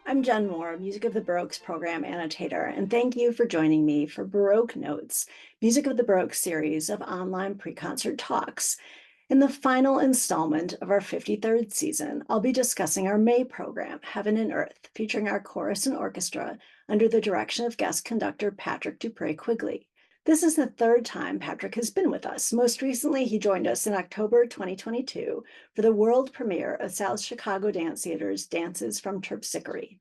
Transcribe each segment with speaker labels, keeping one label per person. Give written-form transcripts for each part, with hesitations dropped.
Speaker 1: I'm Jen Moore, Music of the Baroque's program annotator, and thank you for joining me for Baroque Notes, Music of the Baroque series of online pre-concert talks. In the final installment of our 53rd season, I'll be discussing our May program, Heaven and Earth, featuring our chorus and orchestra under the direction of guest conductor Patrick Dupré-Quigley. This is the third time Patrick has been with us. Most recently, he joined us in October 2022 for the world premiere of South Chicago Dance Theater's Dances from Terpsichore.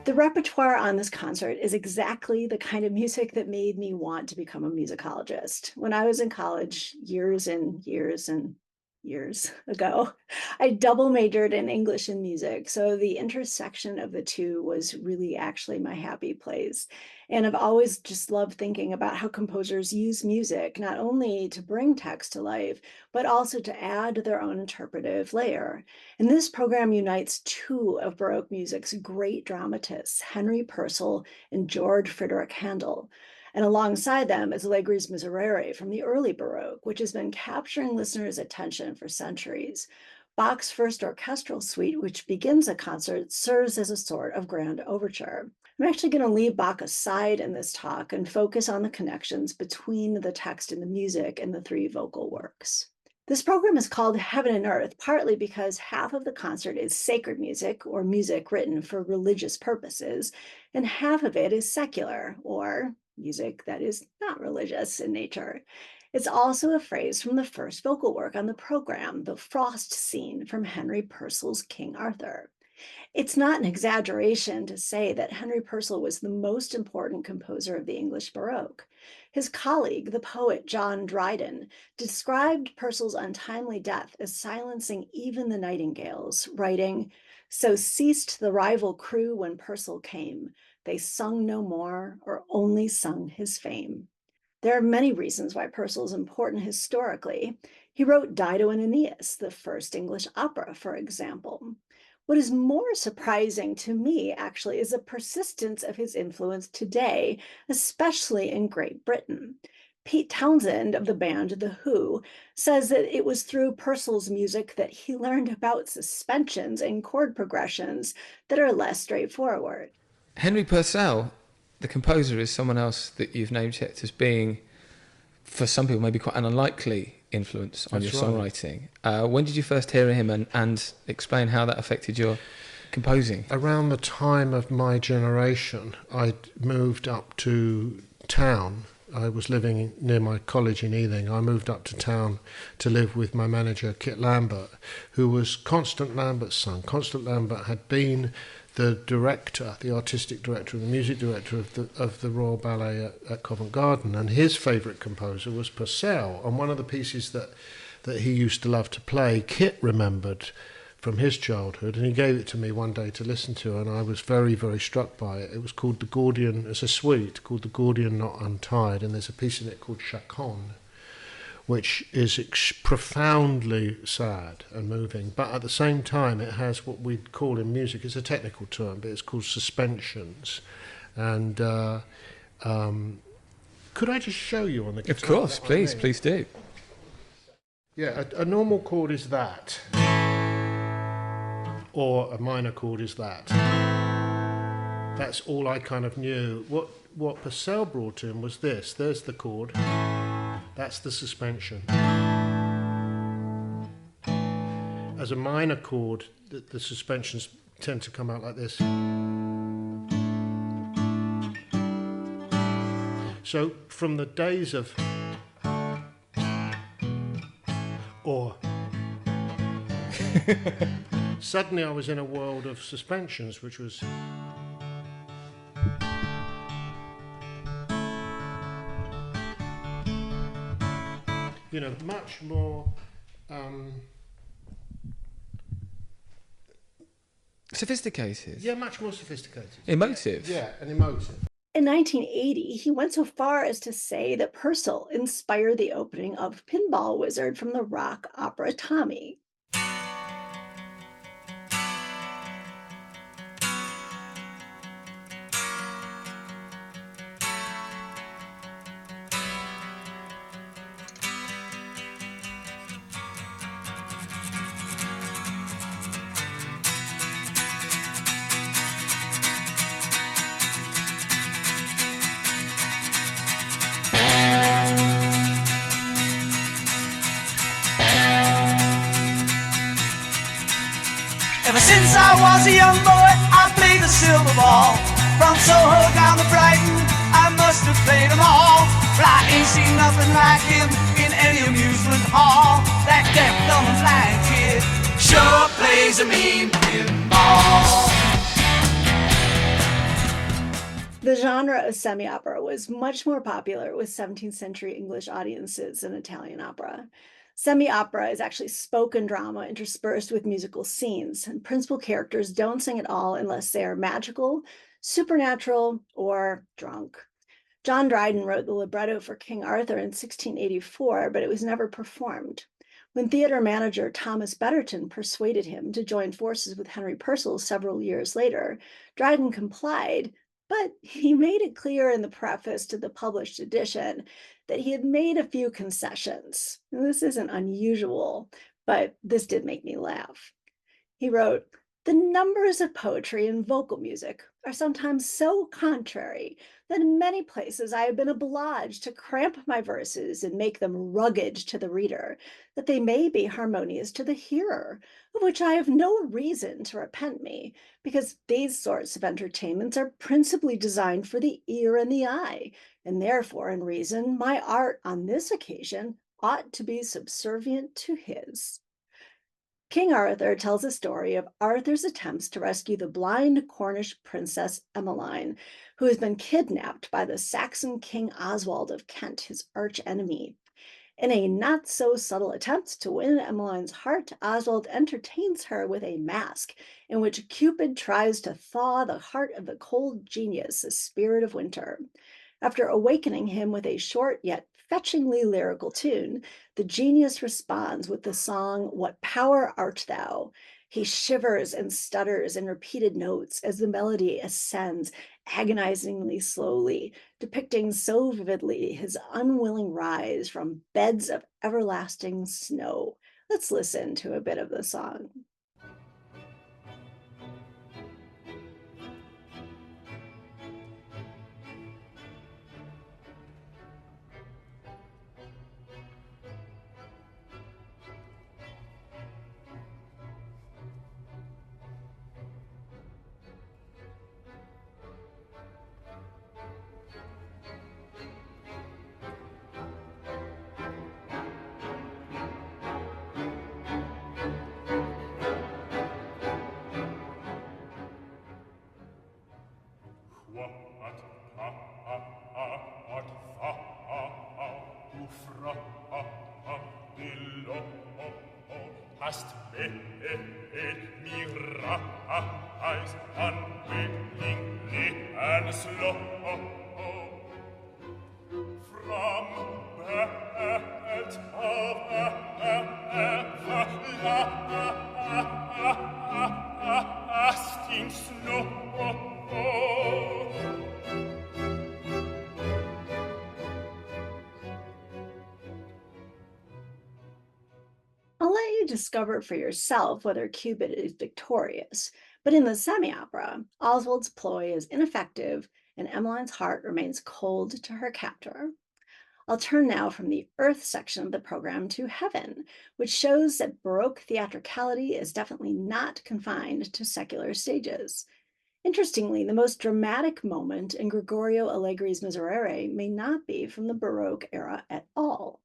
Speaker 1: The repertoire on this concert is exactly the kind of music that made me want to become a musicologist. When I was in college, years and years and years ago, I double majored in English and music. So the intersection of the two was really actually my happy place. And I've always just loved thinking about how composers use music, not only to bring text to life, but also to add their own interpretive layer. And this program unites two of Baroque music's great dramatists, Henry Purcell and George Friedrich Handel. And alongside them is Allegri's Miserere from the early Baroque, which has been capturing listeners' attention for centuries. Bach's first orchestral suite, which begins a concert, serves as a sort of grand overture. I'm actually going to leave Bach aside in this talk and focus on the connections between the text and the music in the three vocal works. This program is called Heaven and Earth, partly because half of the concert is sacred music, or music written for religious purposes, and half of it is secular, or music that is not religious in nature. It's also a phrase from the first vocal work on the program, the frost scene from Henry Purcell's King Arthur. It's not an exaggeration to say that Henry Purcell was the most important composer of the English Baroque. His colleague, the poet John Dryden, described Purcell's untimely death as silencing even the nightingales, writing, "So ceased the rival crew when Purcell came. They sung no more, or only sung his fame." There are many reasons why Purcell is important historically. He wrote Dido and Aeneas, the first English opera, for example. What is more surprising to me, actually, is the persistence of his influence today, especially in Great Britain. Pete Townshend of the band The Who says that it was through Purcell's music that he learned about suspensions and chord progressions that are less straightforward.
Speaker 2: Henry Purcell, the composer, is someone else that you've named checked as being, for some people, maybe quite an unlikely influence on
Speaker 3: That's
Speaker 2: your
Speaker 3: right.
Speaker 2: songwriting. When did you first hear him, and explain how that affected your composing?
Speaker 3: Around the time of my generation, I'd moved up to town. I was living near my college in Ealing. I moved up to town to live with my manager, Kit Lambert, who was Constant Lambert's son. Constant Lambert had been the director, the artistic director, the music director of the Royal Ballet at Covent Garden, and his favourite composer was Purcell. And one of the pieces that he used to love to play, Kit remembered from his childhood, and he gave it to me one day to listen to, and I was very, very struck by it. It was called The Gordian, it's a suite called The Gordian Not Untied, and there's a piece in it called Chacon, which is profoundly sad and moving, but at the same time it has what we'd call in music, it's a technical term, but it's called suspensions. And could I just show you on the guitar?
Speaker 2: Of course, please do.
Speaker 3: Yeah, a normal chord is that, or a minor chord is that. That's all I kind of knew. What Purcell brought in was this. There's the chord. That's the suspension. As a minor chord, the suspensions tend to come out like this. So from the days of or suddenly I was in a world of suspensions, which was much more
Speaker 2: Sophisticated.
Speaker 3: Yeah, much more sophisticated.
Speaker 2: Emotive.
Speaker 3: Yeah, and emotive.
Speaker 1: In 1980, he went so far as to say that Purcell inspired the opening of Pinball Wizard from the rock opera Tommy.
Speaker 4: Ever since I was a young boy, I played the silver ball. From Soho down to Brighton, I must have played them all. But I ain't seen nothing like him in any amusement hall. That deaf, dumb, and blind kid sure plays a mean pinball.
Speaker 1: The genre of semi-opera was much more popular with 17th century English audiences than Italian opera. Semi-opera is actually spoken drama interspersed with musical scenes, and principal characters don't sing at all unless they are magical, supernatural, or drunk. John Dryden wrote the libretto for King Arthur in 1684, but it was never performed. When theater manager Thomas Betterton persuaded him to join forces with Henry Purcell several years later, Dryden complied, but he made it clear in the preface to the published edition that he had made a few concessions. Now, this isn't unusual, but this did make me laugh. He wrote, "The numbers of poetry and vocal music are sometimes so contrary that in many places I have been obliged to cramp my verses and make them rugged to the reader, that they may be harmonious to the hearer, of which I have no reason to repent me, because these sorts of entertainments are principally designed for the ear and the eye, and therefore in reason my art on this occasion ought to be subservient to his." King Arthur tells a story of Arthur's attempts to rescue the blind Cornish princess Emmeline, who has been kidnapped by the Saxon King Oswald of Kent, his archenemy. In a not so subtle attempt to win Emmeline's heart, Oswald entertains her with a mask in which Cupid tries to thaw the heart of the cold genius, the spirit of winter. After awakening him with a short yet fetchingly lyrical tune, the genius responds with the song, "What Power Art Thou?" He shivers and stutters in repeated notes as the melody ascends agonizingly slowly, depicting so vividly his unwilling rise from beds of everlasting snow. Let's listen to a bit of the song.
Speaker 5: Hast made me rise unwillingly and slow from bed of everlasting snow.
Speaker 1: I'll let you discover for yourself whether Cupid is victorious, but in the semi-opera, Oswald's ploy is ineffective and Emmeline's heart remains cold to her captor. I'll turn now from the Earth section of the program to Heaven, which shows that Baroque theatricality is definitely not confined to secular stages. Interestingly, the most dramatic moment in Gregorio Allegri's Miserere may not be from the Baroque era at all.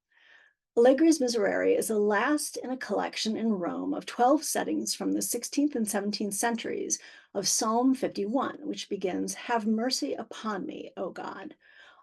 Speaker 1: Allegri's Miserere is the last in a collection in Rome of 12 settings from the 16th and 17th centuries of Psalm 51, which begins, "Have mercy upon me, O God."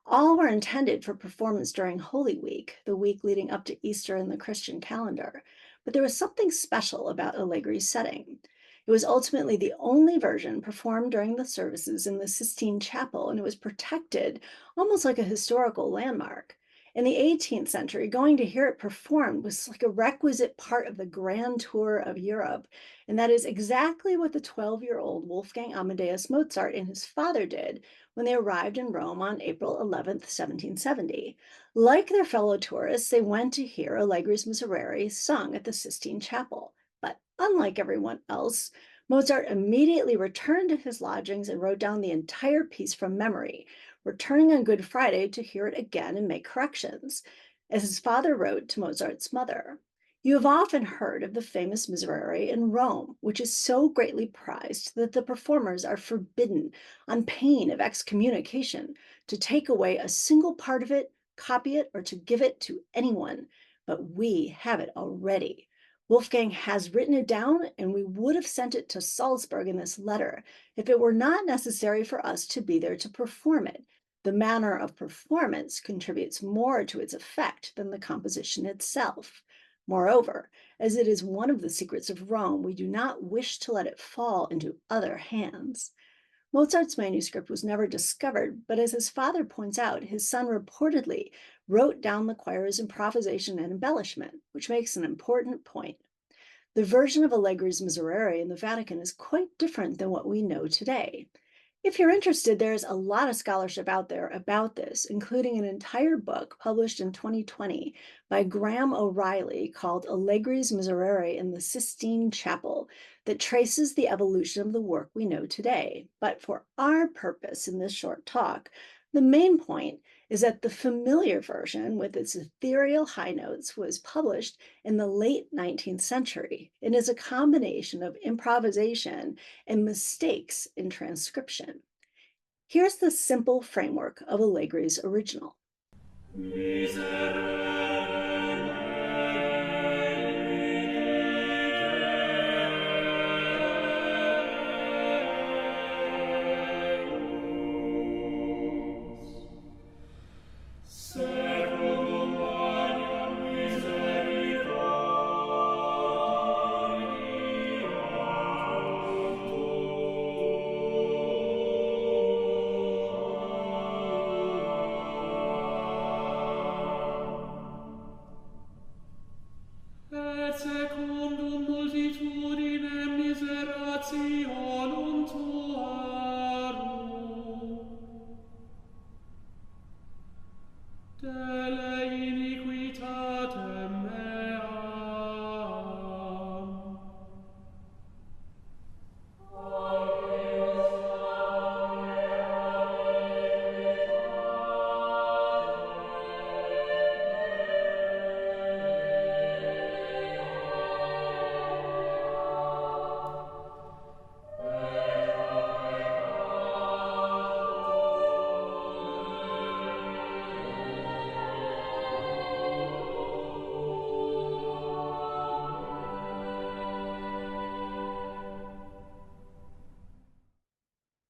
Speaker 1: All were intended for performance during Holy Week, the week leading up to Easter in the Christian calendar, but there was something special about Allegri's setting. It was ultimately the only version performed during the services in the Sistine Chapel, and it was protected almost like a historical landmark. In the 18th century, going to hear it performed was like a requisite part of the grand tour of Europe. And that is exactly what the 12-year-old Wolfgang Amadeus Mozart and his father did when they arrived in Rome on April 11th, 1770. Like their fellow tourists, they went to hear Allegri's Miserere sung at the Sistine Chapel. But unlike everyone else, Mozart immediately returned to his lodgings and wrote down the entire piece from memory, returning on Good Friday to hear it again and make corrections, as his father wrote to Mozart's mother. You have often heard of the famous Miserere in Rome, which is so greatly prized that the performers are forbidden, on pain of excommunication, to take away a single part of it, copy it, or to give it to anyone. But we have it already. Wolfgang has written it down, and we would have sent it to Salzburg in this letter if it were not necessary for us to be there to perform it. The manner of performance contributes more to its effect than the composition itself. Moreover, as it is one of the secrets of Rome, we do not wish to let it fall into other hands. Mozart's manuscript was never discovered, but as his father points out, his son reportedly wrote down the choir's improvisation and embellishment, which makes an important point. The version of Allegri's Miserere in the Vatican is quite different than what we know today. If you're interested, there's a lot of scholarship out there about this, including an entire book published in 2020 by Graham O'Reilly called Allegri's Miserere in the Sistine Chapel that traces the evolution of the work we know today. But for our purpose in this short talk, the main point is that the familiar version with its ethereal high notes was published in the late 19th century and is a combination of improvisation and mistakes in transcription. Here's the simple framework of Allegri's original.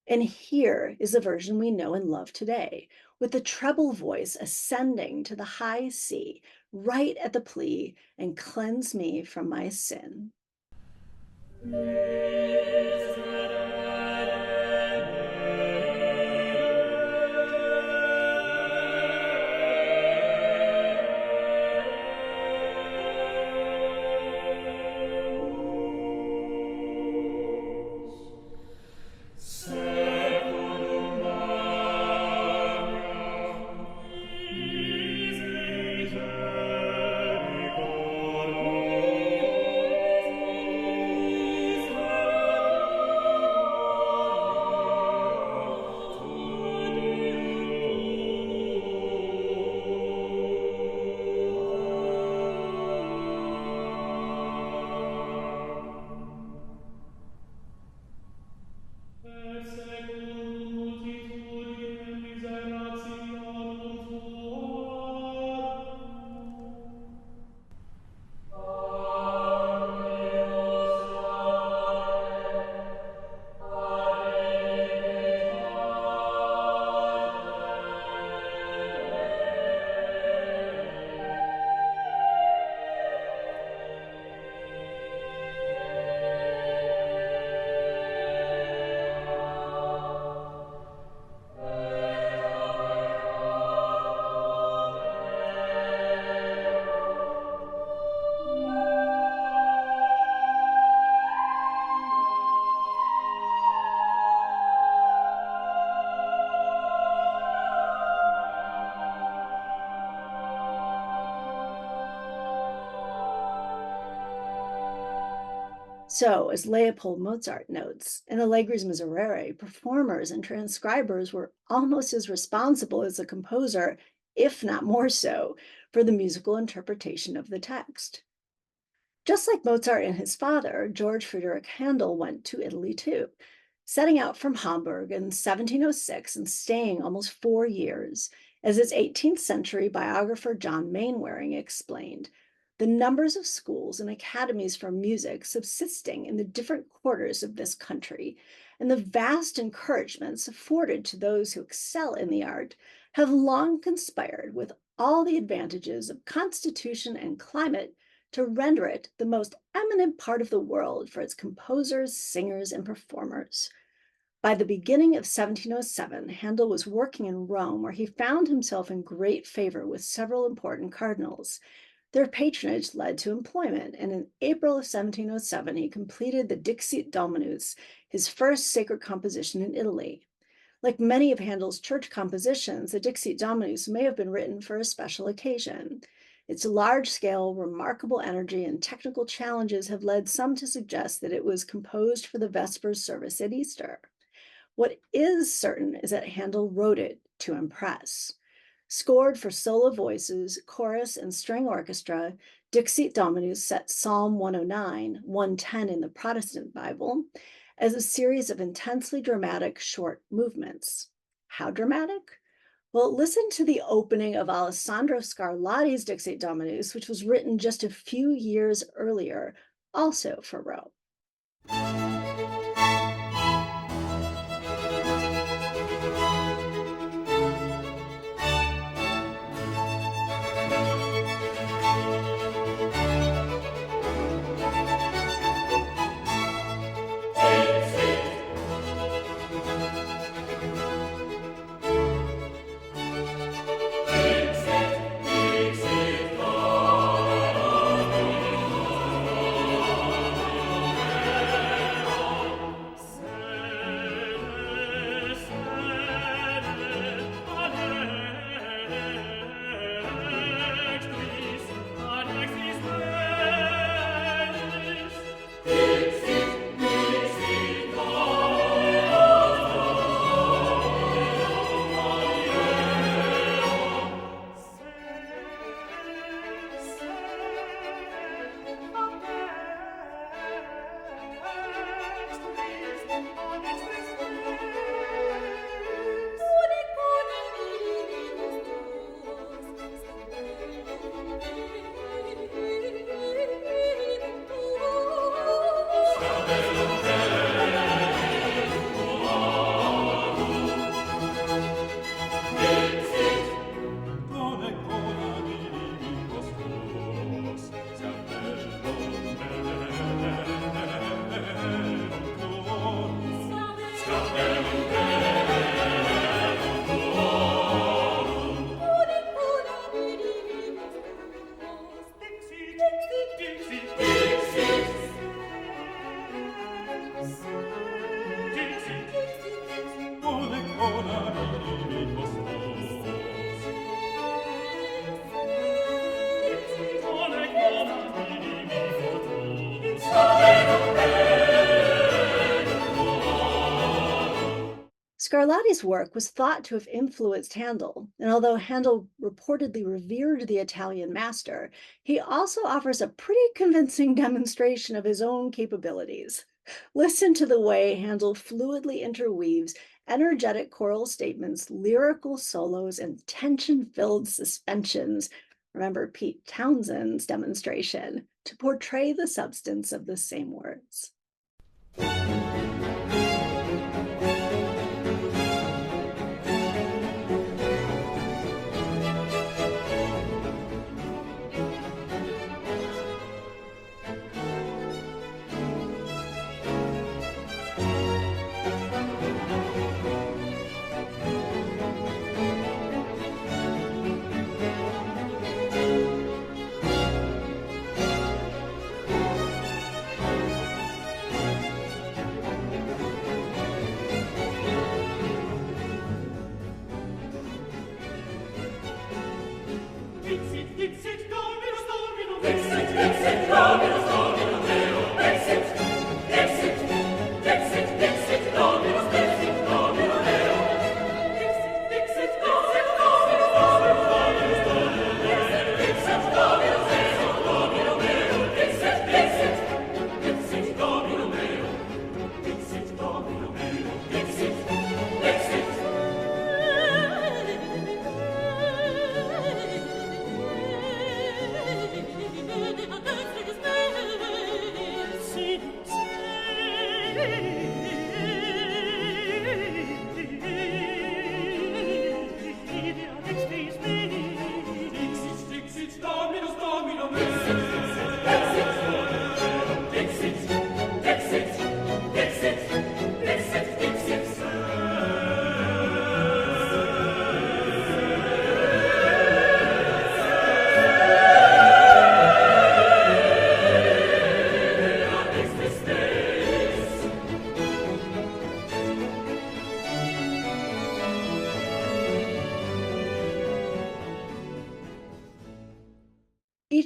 Speaker 1: And here is the version we know and love today, with the treble voice ascending to the high C, right at the plea, and cleanse me from my sin. So, as Leopold Mozart notes, in Allegri's Miserere, performers and transcribers were almost as responsible as the composer, if not more so, for the musical interpretation of the text. Just like Mozart and his father, George Friedrich Handel went to Italy too, setting out from Hamburg in 1706 and staying almost 4 years. As its 18th century biographer John Mainwaring explained, the numbers of schools and academies for music subsisting in the different quarters of this country, and the vast encouragements afforded to those who excel in the art, have long conspired with all the advantages of constitution and climate to render it the most eminent part of the world for its composers, singers, and performers. By the beginning of 1707, Handel was working in Rome, where he found himself in great favor with several important cardinals. Their patronage led to employment, and in April of 1707, he completed the Dixit Dominus, his first sacred composition in Italy. Like many of Handel's church compositions, the Dixit Dominus may have been written for a special occasion. Its large-scale, remarkable energy and technical challenges have led some to suggest that it was composed for the Vespers service at Easter. What is certain is that Handel wrote it to impress. Scored for solo voices, chorus, and string orchestra, Dixit Dominus set Psalm 109, 110 in the Protestant Bible, as a series of intensely dramatic short movements. How dramatic? Well, listen to the opening of Alessandro Scarlatti's Dixit Dominus, which was written just a few years earlier, also for Rome. Scarlatti's work was thought to have influenced Handel, and although Handel reportedly revered the Italian master, he also offers a pretty convincing demonstration of his own capabilities. Listen to the way Handel fluidly interweaves energetic choral statements, lyrical solos, and tension-filled suspensions. Remember Pete Townshend's demonstration to portray the substance of the same words.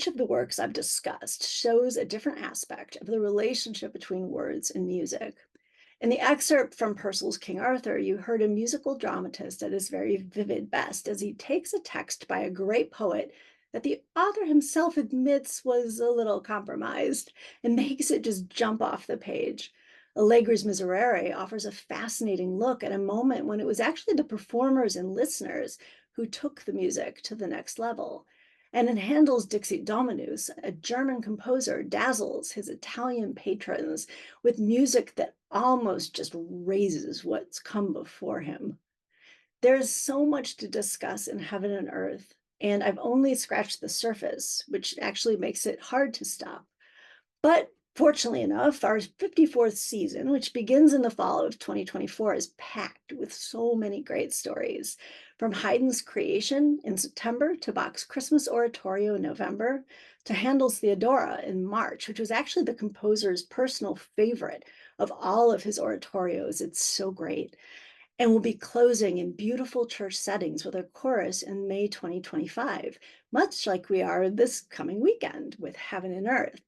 Speaker 1: Each of the works I've discussed shows a different aspect of the relationship between words and music. In the excerpt from Purcell's King Arthur, you heard a musical dramatist at his very vivid best as he takes a text by a great poet that the author himself admits was a little compromised and makes it just jump off the page. Allegri's Miserere offers a fascinating look at a moment when it was actually the performers and listeners who took the music to the next level. And in Handel's Dixit Dominus, a German composer dazzles his Italian patrons with music that almost just raises what's come before him. There's so much to discuss in Heaven and Earth, and I've only scratched the surface, which actually makes it hard to stop. But fortunately enough, our 54th season, which begins in the fall of 2024, is packed with so many great stories. From Haydn's Creation in September to Bach's Christmas Oratorio in November to Handel's Theodora in March, which was actually the composer's personal favorite of all of his oratorios. It's so great. And we'll be closing in beautiful church settings with a chorus in May 2025, much like we are this coming weekend with Heaven and Earth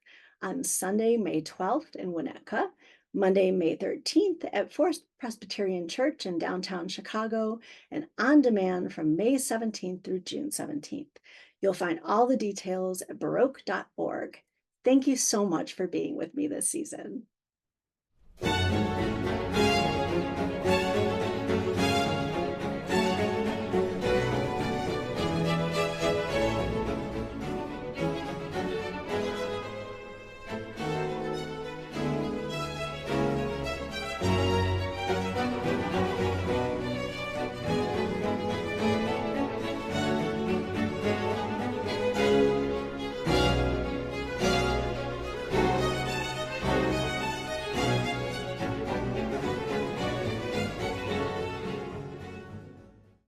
Speaker 1: on Sunday, May 12th in Winnetka, Monday, May 13th at Forest Presbyterian Church in downtown Chicago, and on demand from May 17th through June 17th. You'll find all the details at baroque.org. Thank you so much for being with me this season.